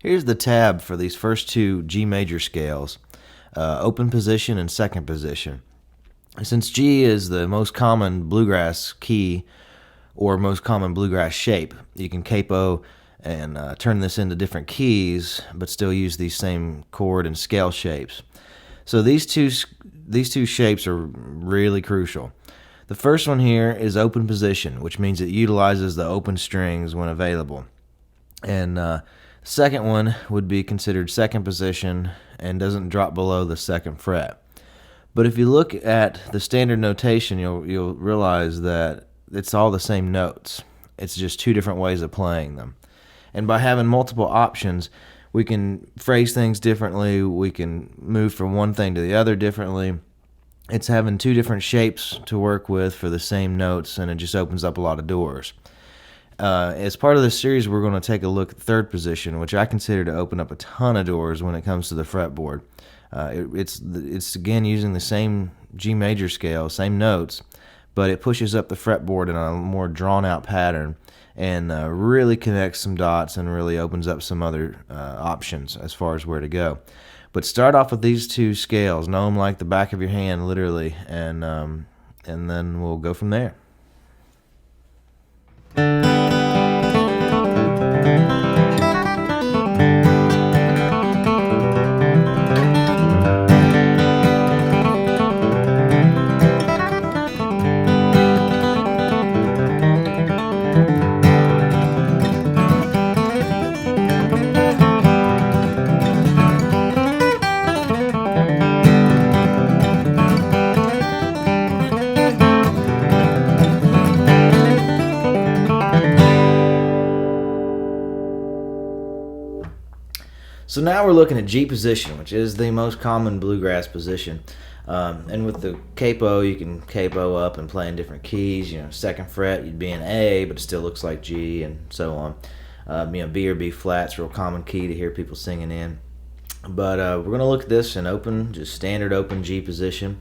Here's the tab for these first two G major scales, open position and second position. Since G is the most common bluegrass key or most common bluegrass shape, you can capo and turn this into different keys, but still use these same chord and scale shapes. So these two shapes are really crucial. The first one here is open position, which means it utilizes the open strings when available. And the second one would be considered second position and doesn't drop below the second fret. But if you look at the standard notation, you'll realize that it's all the same notes. It's just two different ways of playing them. And by having multiple options, we can phrase things differently. We can move from one thing to the other differently. It's having two different shapes to work with for the same notes, and it just opens up a lot of doors. As part of this series, we're going to take a look at third position, which I consider to open up a ton of doors when it comes to the fretboard. It's again using the same G major scale, same notes, but it pushes up the fretboard in a more drawn-out pattern and really connects some dots and really opens up some other options as far as where to go. But start off with these two scales, know them like the back of your hand, literally, and then we'll go from there. So now we're looking at G position, which is the most common bluegrass position. And with the capo, you can capo up and play in different keys. You know, second fret, you'd be in A, but it still looks like G, and so on. B or B flat's a real common key to hear people singing in. But we're going to look at this in open, just standard open G position.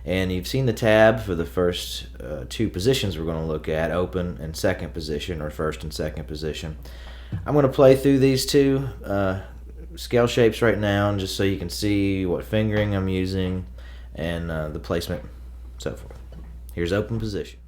And you've seen the tab for the first two positions we're going to look at, open and second position, or first and second position. I'm going to play through these two scale shapes right now, and just so you can see what fingering I'm using and the placement, so forth. Here's open position.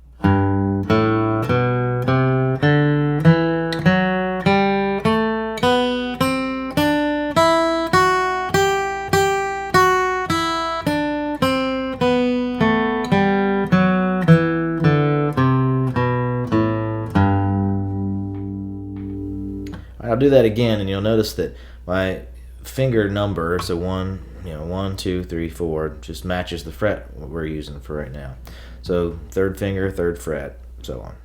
I'll do that again, and you'll notice that my finger number, so 1, 2, 3, 4, just matches the fret we're using for right now. So third finger, third fret, so on.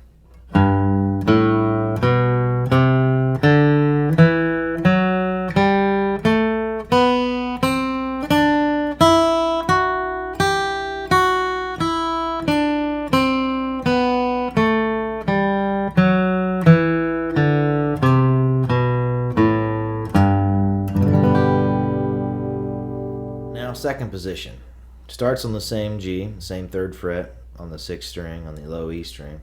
Second position starts on the same G, same third fret on the 6th string, on the low E string.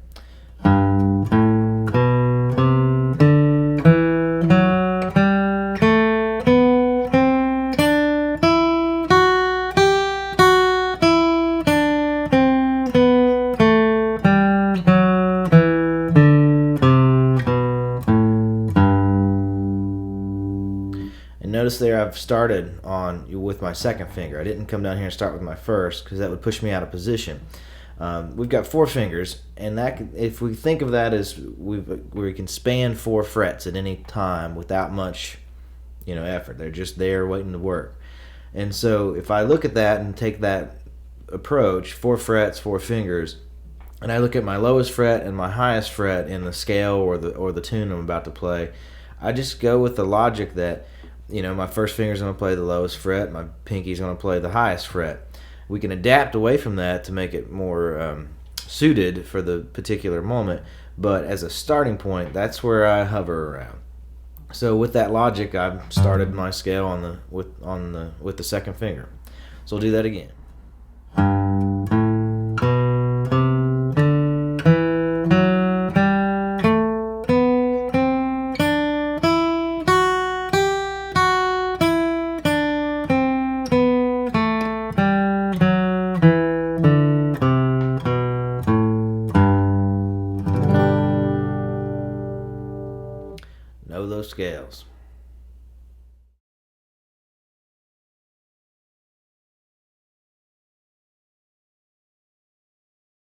Notice there I've started with my second finger. I didn't come down here and start with my first, because that would push me out of position. We've got 4 fingers, and that, if we think of that as we can span 4 frets at any time without much effort. They're just there waiting to work. And so if I look at that and take that approach, 4 frets, 4 fingers, and I look at my lowest fret and my highest fret in the scale or the tune I'm about to play, I just go with the logic that my first finger's going to play the lowest fret, my pinky's going to play the highest fret. We can adapt away from that to make it more suited for the particular moment, but as a starting point, that's where I hover around. So with that logic, I've started my scale with the second finger. So I'll do that again. Know those scales.